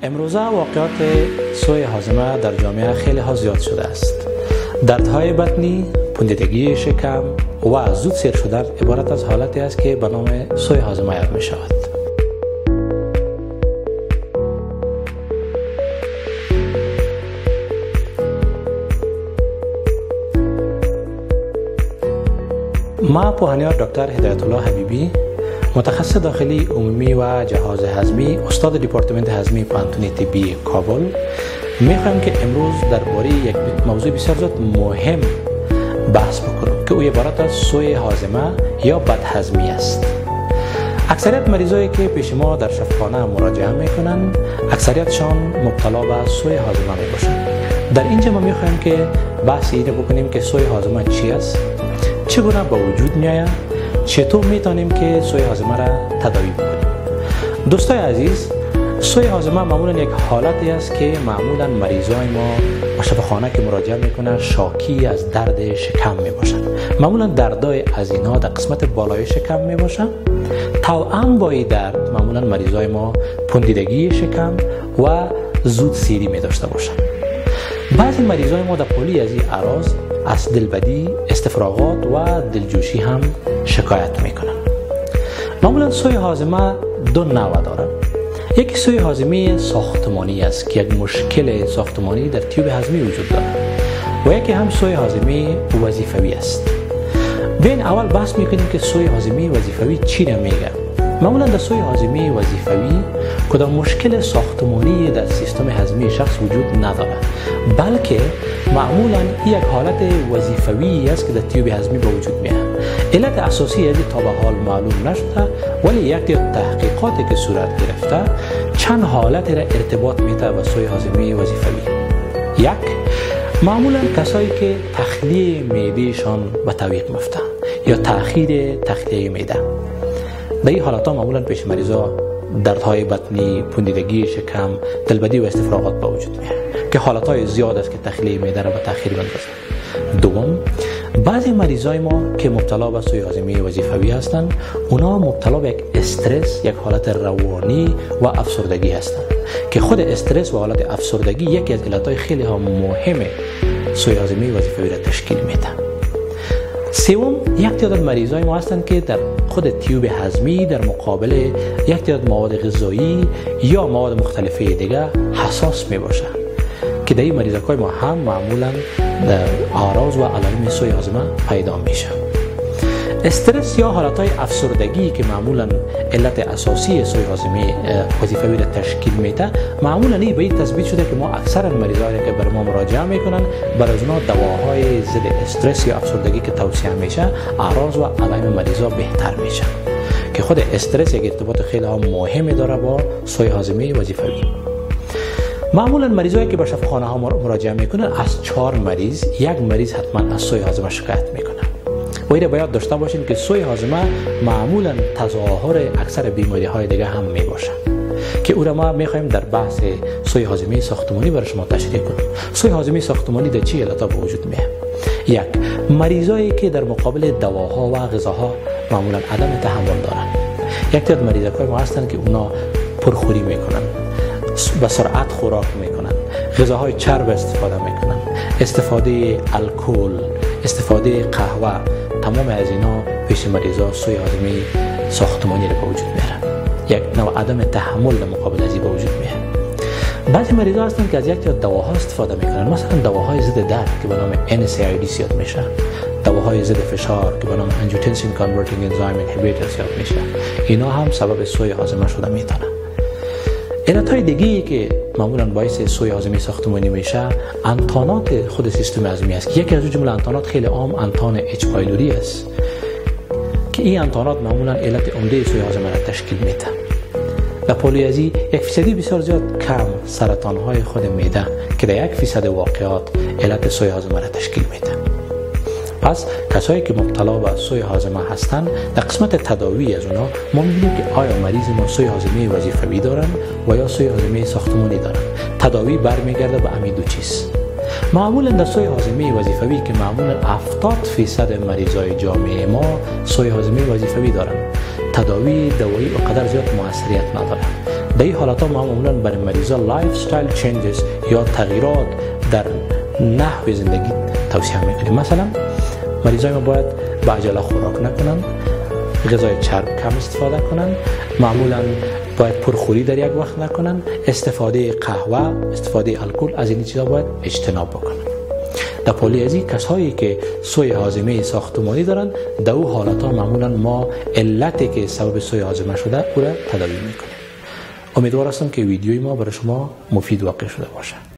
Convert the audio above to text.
امروزه واقعات سوء هاضمه در جامعه خیلی ها زیاد شده است. دردهای بطنی، پوندیدگی شکم و زود سیر شدن عبارت از حالتی است که به نام سوء هاضمه یاد می شود. ما پوهانیار دکتر هدایت الله حبیبی، متخصص داخلی عمومی و جهاز هضمی، استاد دپارتمنت هضمی پانتون طبی کابل، میخوایم که امروز درباره یک موضوع بسیار زیاد مهم بحث بکنیم که او عبارت از سوء هاضمه یا بدهضمی است. اکثریت مریضایی که پیش ما در شفاخانه مراجعه میکنن، اکثریتشان مبتلا به سوء هاضمه میباشند. در اینجا ما میخوایم که بحث اینو بکنیم که سوء هاضمه چی است، چگونه به وجود میآید، چطور میتونیم که سوء هاضمه را تداوی بکنیم. دوستای عزیز، سوء هاضمه معمولا یک حالتی است که معمولا مریضای ما به شفاخانه که مراجعه میکنن شاکی از درد شکم میباشند. معمولا دردای از اینا در قسمت بالای شکم میباشند. توأم با این درد معمولا مریضای ما پوندیدگی شکم و زود سیری میداشته باشند. بعضی مریضای ما در پولی از این اعراض از دلبدی، استفراغات و دلجوشی هم شکایت میکنن. معمولا سوء هاضمه دو نوع داره. یکی سوء هاضمه ساختمانی است که یک مشکل ساختمانی در تیوب هضمی وجود داره و یکی هم سوء هاضمه وظیفوی است. بین اول بحث میکنیم که سوء هاضمه وظیفوی چی را میگه. معمولا در سوء هاضمه وظیفوی کدام مشکل ساختمانی در سیستم هضمی شخص وجود نداره، بلکه معمولا یک حالت وظیفوی است که در تیوب هضمی به وجود میاد. علت اساسی از تا به حال معلوم نشده، ولی یک تحقیقاتی که صورت گرفته چند حالت را ارتباط میده با سوء هاضمه وظیفوی. یک، معمولا کسایی که تخلیه معدهشان به تعویق میفته یا تأخیر تخلیه معده. در این حالات ها معمولا پیش مریضا دردهای بطنی، پوندیدگی شکم، دلبدی و استفراغات به وجود میاد که حالات های زیاد است که تخلیه معده را به تأخیر بندازه. دوم، بعضی مریضای ما که مبتلا به سوء هاضمه وظیفوی هستند، اونا مبتلا به یک استرس، یک حالت روانی و افسردگی هستند که خود استرس و حالت افسردگی یکی از علتهای خیلی مهم سوء هاضمه وظیفوی را تشکیل میده. سوم، یک تعداد مریضای ما هستند که در خود تیوب هضمی در مقابل یک تعداد مواد غذایی یا مواد مختلفه دیگه حساس می باشند که در این مریضای ما هم معمولا اعراض و علائم سوء هاضمه پیدا میشه. استرس یا حالتهای افسردگی که معمولا علت اساسی سوء هاضمه وظیفوی را تشکیل میده، معمولا این به این تثبیت شده که ما اکثر مریضایی که بر ما مراجعه میکنن برای اونا دواهای ضد استرس یا افسردگی که توصیه میشه، اعراض و علائم مریضا بهتر میشه که خود استرس یک ارتباط خیلی مهمی داره با سوء هاضمه وظیفوی. معمولا مریضایی که به شفاخانه ها مراجعه میکنن، از 4 مریض یک مریض حتما از سوء هاضمه شکایت میکنه. و این باید داشته باشیم که سوء هاضمه معمولا تظاهر اکثر بیماری های دیگه هم می باشه که او را ما میخوایم در بحث سوء هاضمه ساختمانی برای شما تشریح کنیم. سوء هاضمه ساختمانی در چه علتا به وجود میاد؟ یک، مریضایی که در مقابل دواها و غذاها معمولا عدم تحمل دارن. یک تعداد مریضای ما هستن که اونا پرخوری میکنن، به سرعت خوراک میکنن، غذاهای چرب استفاده میکنن، استفاده الکل، استفاده قهوه، تمام از اینا پیش مریضا سوء هاضمه ساختمانی را به وجود میارن. یک نوع عدم تحمل در مقابل از این به وجود میاد. بعضی مریضا هستن که از یک تا دواها استفاده میکنن، مثلا دواهای ضد درد که به نام NSAIDs یاد میشه، دواهای ضد فشار که به نام Angiotensin Converting Enzyme Inhibitors یاد میشه. اینا هم سبب سوء هاضمه شده میتونن. علتهای دیگه‌ای که معمولا باعث سوء هاضمه ساختمانی میشه، انتانات خود سیستم هضمی است. یکی از جمله انتانات خیلی عام انتان اچ پایلوری است که این انتانات معمولا علت عمده سوء هاضمه را تشکیل میده. و پولیازی 1% بسیار زیاد کم سرطان های خود معده که در 1% واقعات علت سوء هاضمه را تشکیل میده. پس کسایی که مبتلا به سوء هاضمه هستند، در قسمت تداوی از اونا ما می‌بینیم که آیا مریض ما سوء هاضمه وظیفوی دارن و یا سوء هاضمه ساختمانی دارن. تداوی برمیگرده به همین دو چیز. معمولا در سوء هاضمه وظیفوی که معمولا 70% مریضای جامعه ما سوء هاضمه وظیفوی دارن، تداوی دوایی و قدر زیاد موثریت نداره. در این حالات ما معمولا برای مریضا لایف استایل چینجز یا تغییرات در نحو زندگی توصیه میکنیم. مثلا مریضای ما باید با عجله خوراک نکنن، غذای چرب کم استفاده کنن، معمولا باید پرخوری در یک وقت نکنن، استفاده قهوه، استفاده الکل، از این چیزا باید اجتناب بکنن. در پالی ازی کسایی که سوء هاضمه ساختمانی دارن، در او حالات ها معمولا ما علتی که سبب سوء هاضمه شده او را تداوی میکنیم. امیدوار هستم که ویدیوی ما برای شما مفید واقع شده باشه.